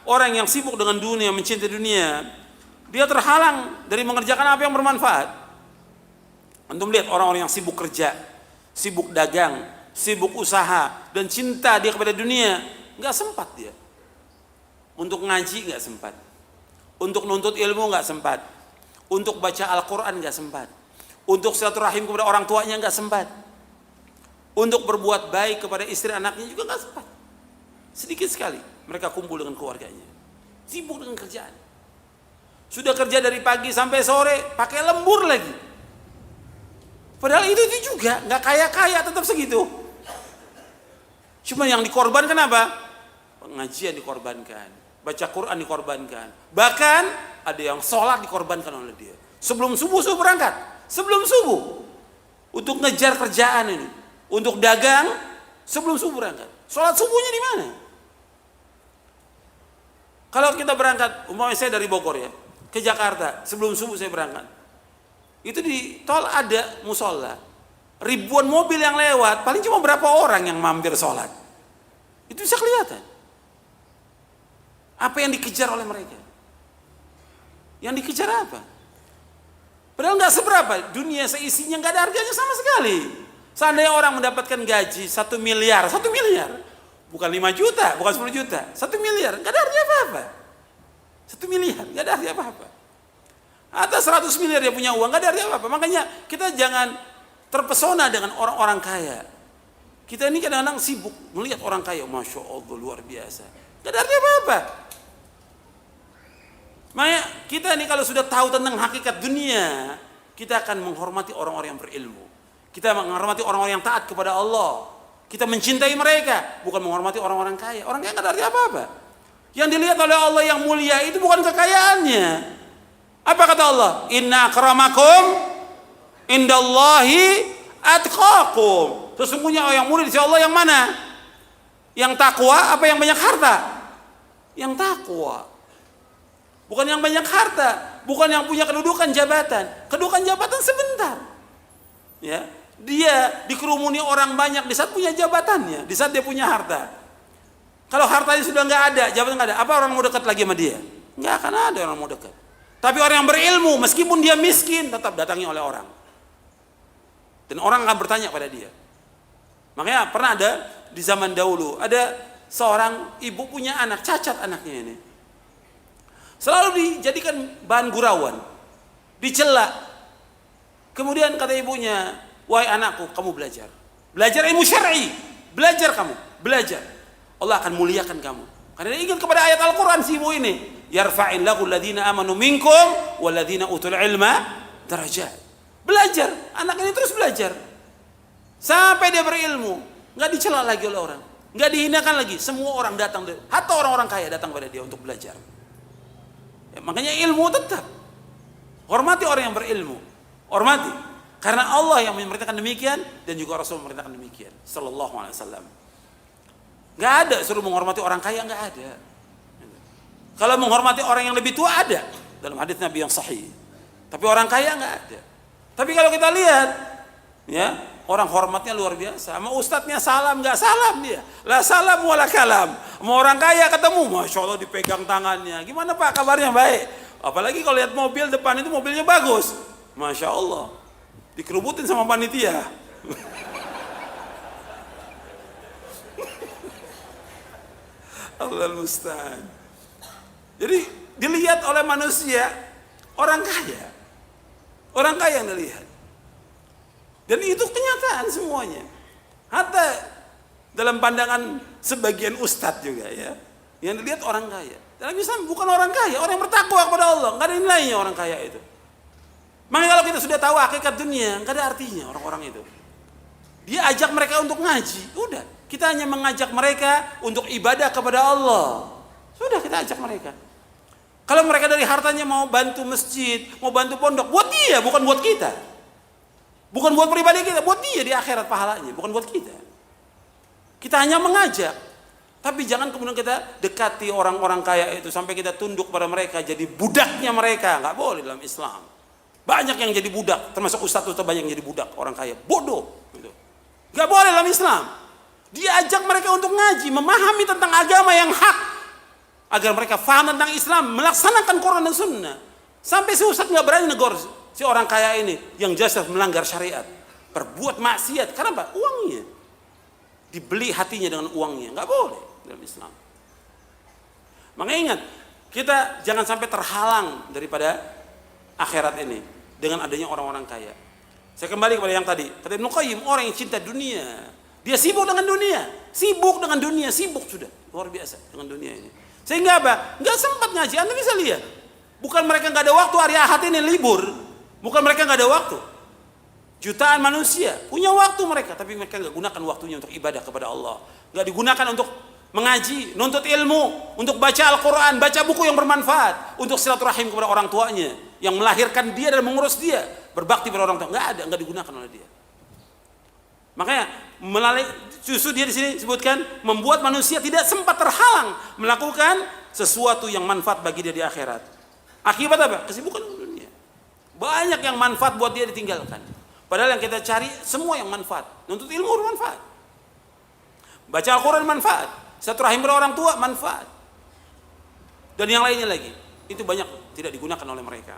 orang yang sibuk dengan dunia, mencintai dunia, dia terhalang dari mengerjakan apa yang bermanfaat. Antum lihat orang-orang yang sibuk kerja, sibuk dagang, sibuk usaha, dan cinta dia kepada dunia, nggak sempat dia. Untuk ngaji nggak sempat, untuk nuntut ilmu nggak sempat, untuk baca Al-Quran nggak sempat, untuk silaturahim kepada orang tuanya nggak sempat, untuk berbuat baik kepada istri anaknya juga nggak sempat. Sedikit sekali mereka kumpul dengan keluarganya, sibuk dengan kerjaan. Sudah kerja dari pagi sampai sore, pakai lembur lagi. Padahal itu juga nggak kaya-kaya, tetap segitu. Cuma yang dikorbankan apa? Pengajian dikorbankan, baca Quran dikorbankan, bahkan ada yang sholat dikorbankan oleh dia. Sebelum subuh berangkat, sebelum subuh untuk ngejar kerjaan ini, untuk dagang sebelum subuh berangkat. Sholat subuhnya di mana? Kalau kita berangkat, umpamanya saya dari Bogor ya ke Jakarta, sebelum subuh saya berangkat. Itu di tol ada musola, ribuan mobil yang lewat, paling cuma berapa orang yang mampir sholat. Itu bisa kelihatan apa yang dikejar oleh mereka. Yang dikejar apa? Padahal nggak seberapa, dunia seisinya nggak ada harganya sama sekali. Seandainya orang mendapatkan gaji 1 miliar, 1 miliar, bukan 5 juta, bukan 10 juta, 1 miliar, nggak ada artinya apa-apa. 1 miliar, nggak ada artinya apa-apa. Atas 100 miliar dia punya uang, nggak ada artinya apa-apa. Makanya kita jangan terpesona dengan orang-orang kaya. Kita ini kadang-kadang sibuk melihat orang kaya, Masya Allah luar biasa. Nggak ada artinya apa-apa. Makanya kita ini kalau sudah tahu tentang hakikat dunia, kita akan menghormati orang-orang yang berilmu. Kita menghormati orang-orang yang taat kepada Allah. Kita mencintai mereka, bukan menghormati orang-orang kaya. Orang kaya nggak ada artinya apa-apa. Yang dilihat oleh Allah yang mulia itu bukan kekayaannya. Apa kata Allah? Inna akramakum indallahi atqakum. Sesungguhnya yang mulia di sisi Allah yang mana? Yang takwa apa yang banyak harta? Yang takwa. Bukan yang banyak harta, bukan yang punya kedudukan jabatan. Kedudukan jabatan sebentar. Ya, dia dikerumuni orang banyak di saat punya jabatannya, di saat dia punya harta. Kalau hartanya sudah nggak ada, jabatan nggak ada, apa orang mau dekat lagi sama dia? Nggak akan ada orang mau dekat. Tapi orang yang berilmu, meskipun dia miskin, tetap datangi oleh orang. Dan orang akan bertanya pada dia. Makanya pernah ada di zaman dahulu, ada seorang ibu punya anak, cacat anaknya ini. Selalu dijadikan bahan gurauan, dicela. Kemudian kata ibunya, wahai anakku, kamu belajar. Belajar ilmu syar'i, belajar kamu, belajar. Allah akan muliakan kamu. Karena dia ingat kepada ayat Al-Quran si ibu ini. Yarfa'illahu alladhina amanu minkum walladhina utul ilma darajat. Belajar, anak ini terus belajar sampai dia berilmu, nggak dicela lagi oleh orang, nggak dihinakan lagi. Semua orang datang, hatta orang-orang kaya datang pada dia untuk belajar. Ya, makanya ilmu tetap hormati orang yang berilmu, hormati, karena Allah yang memerintahkan demikian dan juga Rasul memerintahkan demikian sallallahu alaihi wasallam. Nggak ada suruh menghormati orang kaya, nggak ada. Kalau menghormati orang yang lebih tua ada dalam hadis Nabi yang sahih. Tapi orang kaya nggak ada. Tapi kalau kita lihat, ya orang hormatnya luar biasa. Sama ustadznya salam nggak salam dia. La salam wala kalam. Sama orang kaya ketemu, masya Allah dipegang tangannya. Gimana Pak kabarnya? Baik. Apalagi kalau lihat mobil depan itu mobilnya bagus, masya Allah. Dikerubutin sama panitia. Allahul musta'an. Jadi dilihat oleh manusia orang kaya yang dilihat, dan itu kenyataan semuanya. Hatta dalam pandangan sebagian ustadz juga ya, yang dilihat orang kaya. Dalam Islam bukan orang kaya, orang yang bertakwa kepada Allah, nggak ada nilainya orang kaya itu. Makanya kalau kita sudah tahu hakikat dunia, nggak ada artinya orang-orang itu. Dia ajak mereka untuk ngaji, udah. Kita hanya mengajak mereka untuk ibadah kepada Allah. Sudah kita ajak mereka. Kalau mereka dari hartanya mau bantu masjid, mau bantu pondok, buat dia, bukan buat kita. Bukan buat pribadi kita, buat dia di akhirat pahalanya, bukan buat kita. Kita hanya mengajak. Tapi jangan kemudian kita dekati orang-orang kaya itu sampai kita tunduk pada mereka, jadi budaknya mereka. Nggak boleh dalam Islam. Banyak yang jadi budak, termasuk ustadz banyak yang jadi budak orang kaya, bodoh. Gitu. Nggak boleh dalam Islam. Dia ajak mereka untuk ngaji, memahami tentang agama yang hak. agar mereka faham tentang Islam, melaksanakan Quran dan Sunnah. Sampai si ustaz nggak berani negor si orang kaya ini yang jelas melanggar syariat, berbuat maksiat. Karena apa? Uangnya dibeli hatinya dengan uangnya, nggak boleh dalam Islam. Makanya ingat, kita jangan sampai terhalang daripada akhirat ini dengan adanya orang-orang kaya. Saya kembali kepada yang tadi, kata Ibnu Qayyim, orang yang cinta dunia, dia sibuk dengan dunia, sibuk sudah luar biasa dengan dunia ini. Sehingga apa? Nggak sempat ngaji. Anda bisa lihat, bukan mereka nggak ada waktu hari Ahad ini libur, bukan mereka nggak ada waktu. Jutaan manusia punya waktu mereka, tapi mereka nggak gunakan waktunya untuk ibadah kepada Allah, nggak digunakan untuk mengaji, nuntut ilmu, untuk baca Al-Quran, baca buku yang bermanfaat, untuk silaturahim kepada orang tuanya yang melahirkan dia dan mengurus dia, berbakti pada orang tua. Nggak digunakan oleh dia. Makanya melalui justru dia di sini sebutkan membuat manusia tidak sempat terhalang melakukan sesuatu yang manfaat bagi dia di akhirat. Akibat apa? Kesibukan dunia. Banyak yang manfaat buat dia ditinggalkan. Padahal yang kita cari semua yang manfaat. Nuntut ilmu bermanfaat. Baca Al-Quran manfaat. Silaturahim pada orang tua manfaat. Dan yang lainnya lagi. Itu banyak tidak digunakan oleh mereka.